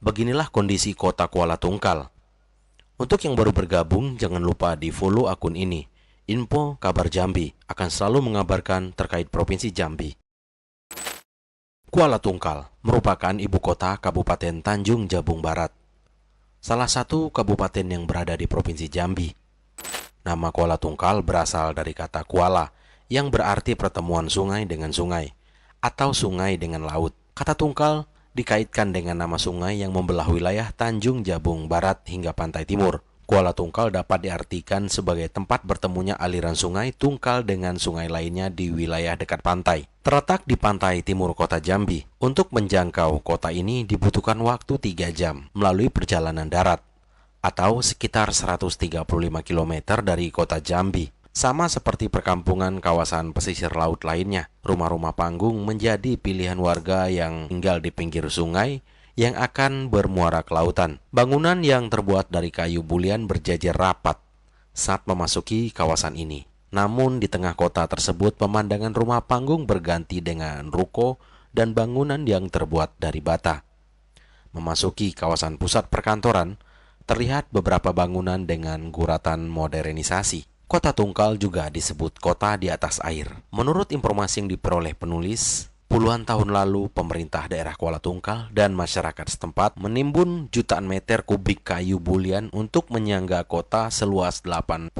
Beginilah kondisi kota Kuala Tungkal. Untuk yang baru bergabung, jangan lupa di follow akun ini. Info Kabar Jambi akan selalu mengabarkan terkait Provinsi Jambi. Kuala Tungkal merupakan ibu kota Kabupaten Tanjung Jabung Barat, salah satu kabupaten yang berada di Provinsi Jambi. Nama Kuala Tungkal berasal dari kata kuala, yang berarti pertemuan sungai dengan sungai, atau sungai dengan laut. Kata Tungkal dikaitkan dengan nama sungai yang membelah wilayah Tanjung Jabung Barat hingga pantai timur. Kuala Tungkal dapat diartikan sebagai tempat bertemunya aliran sungai Tungkal dengan sungai lainnya di wilayah dekat pantai. Terletak di pantai timur kota Jambi. Untuk menjangkau kota ini dibutuhkan waktu 3 jam melalui perjalanan darat, atau sekitar 135 km dari kota Jambi. Sama seperti perkampungan kawasan pesisir laut lainnya, rumah-rumah panggung menjadi pilihan warga yang tinggal di pinggir sungai yang akan bermuara ke lautan. Bangunan yang terbuat dari kayu bulian berjajar rapat saat memasuki kawasan ini. Namun di tengah kota tersebut pemandangan rumah panggung berganti dengan ruko dan bangunan yang terbuat dari bata. Memasuki kawasan pusat perkantoran, terlihat beberapa bangunan dengan guratan modernisasi. Kota Tungkal juga disebut kota di atas air. Menurut informasi yang diperoleh penulis, puluhan tahun lalu pemerintah daerah Kuala Tungkal dan masyarakat setempat menimbun jutaan meter kubik kayu bulian untuk menyangga kota seluas 87.000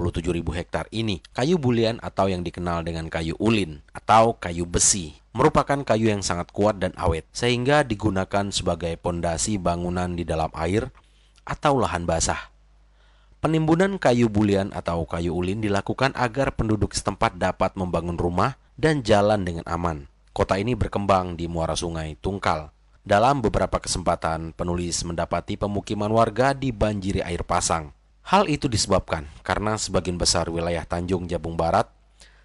hektar ini. Kayu bulian atau yang dikenal dengan kayu ulin atau kayu besi merupakan kayu yang sangat kuat dan awet, sehingga digunakan sebagai pondasi bangunan di dalam air atau lahan basah. Penimbunan kayu bulian atau kayu ulin dilakukan agar penduduk setempat dapat membangun rumah dan jalan dengan aman. Kota ini berkembang di muara sungai Tungkal. Dalam beberapa kesempatan, penulis mendapati pemukiman warga dibanjiri air pasang. Hal itu disebabkan karena sebagian besar wilayah Tanjung Jabung Barat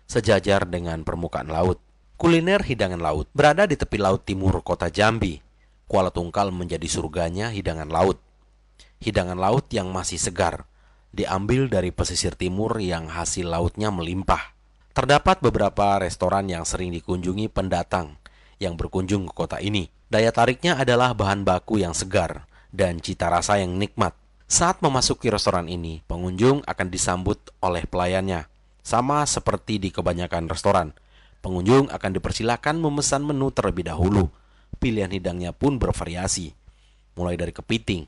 sejajar dengan permukaan laut. Kuliner hidangan laut berada di tepi laut timur kota Jambi. Kuala Tungkal menjadi surganya hidangan laut. Hidangan laut yang masih segar diambil dari pesisir timur yang hasil lautnya melimpah. Terdapat beberapa restoran yang sering dikunjungi pendatang yang berkunjung ke kota ini. Daya tariknya adalah bahan baku yang segar dan cita rasa yang nikmat. Saat memasuki restoran ini, pengunjung akan disambut oleh pelayannya. Sama seperti di kebanyakan restoran, pengunjung akan dipersilakan memesan menu terlebih dahulu. Pilihan hidangnya pun bervariasi, mulai dari kepiting,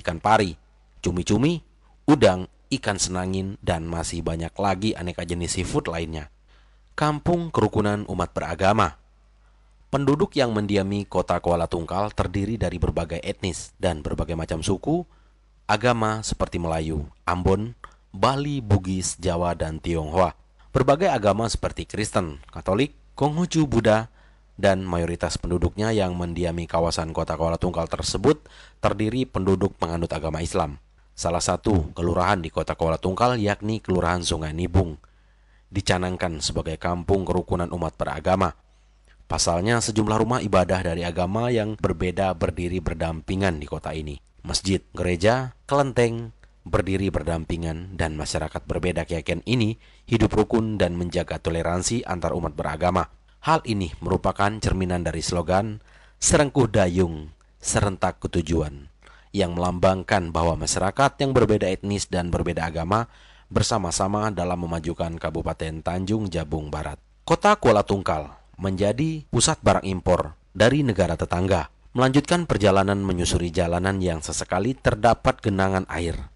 ikan pari, cumi-cumi, udang, ikan senangin, dan masih banyak lagi aneka jenis seafood lainnya. Kampung kerukunan umat beragama. Penduduk yang mendiami kota Kuala Tungkal terdiri dari berbagai etnis dan berbagai macam suku, agama seperti Melayu, Ambon, Bali, Bugis, Jawa, dan Tionghoa. Berbagai agama seperti Kristen, Katolik, Konghucu, Buddha, dan mayoritas penduduknya yang mendiami kawasan kota Kuala Tungkal tersebut terdiri penduduk penganut agama Islam. Salah satu kelurahan di kota Kuala Tungkal yakni Kelurahan Sungai Nibung dicanangkan sebagai kampung kerukunan umat beragama. Pasalnya sejumlah rumah ibadah dari agama yang berbeda berdiri berdampingan di kota ini. Masjid, gereja, kelenteng berdiri berdampingan, dan masyarakat berbeda keyakinan ini hidup rukun dan menjaga toleransi antar umat beragama. Hal ini merupakan cerminan dari slogan Serengkuh Dayung, Serentak Ketujuan, yang melambangkan bahwa masyarakat yang berbeda etnis dan berbeda agama bersama-sama dalam memajukan Kabupaten Tanjung Jabung Barat. Kota Kuala Tungkal menjadi pusat barang impor dari negara tetangga. Melanjutkan perjalanan menyusuri jalanan yang sesekali terdapat genangan air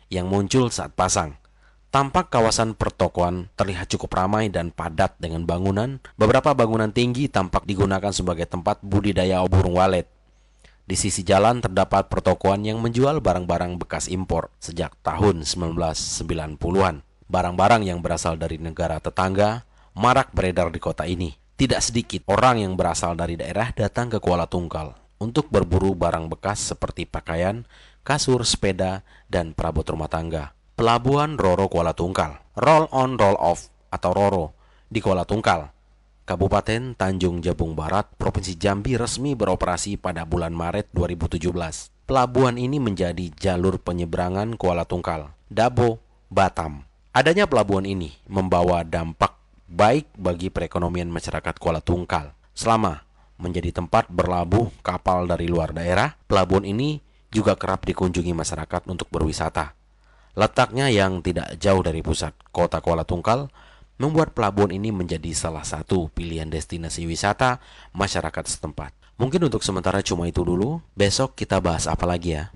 yang muncul saat pasang. Tampak kawasan pertokoan terlihat cukup ramai dan padat dengan bangunan. Beberapa bangunan tinggi tampak digunakan sebagai tempat budidaya burung walet. Di sisi jalan terdapat pertokoan yang menjual barang-barang bekas impor sejak tahun 1990-an. Barang-barang yang berasal dari negara tetangga marak beredar di kota ini. Tidak sedikit orang yang berasal dari daerah datang ke Kuala Tungkal untuk berburu barang bekas seperti pakaian, kasur, sepeda, dan perabot rumah tangga. Pelabuhan Roro Kuala Tungkal, Roll on Roll off atau Roro di Kuala Tungkal, Kabupaten Tanjung Jabung Barat, Provinsi Jambi resmi beroperasi pada bulan Maret 2017. Pelabuhan ini menjadi jalur penyeberangan Kuala Tungkal, Dabo, Batam. Adanya pelabuhan ini membawa dampak baik bagi perekonomian masyarakat Kuala Tungkal. Selama menjadi tempat berlabuh kapal dari luar daerah, pelabuhan ini juga kerap dikunjungi masyarakat untuk berwisata. Letaknya yang tidak jauh dari pusat kota Kuala Tungkal membuat pelabuhan ini menjadi salah satu pilihan destinasi wisata masyarakat setempat. Mungkin untuk sementara cuma itu dulu. Besok kita bahas apa lagi ya?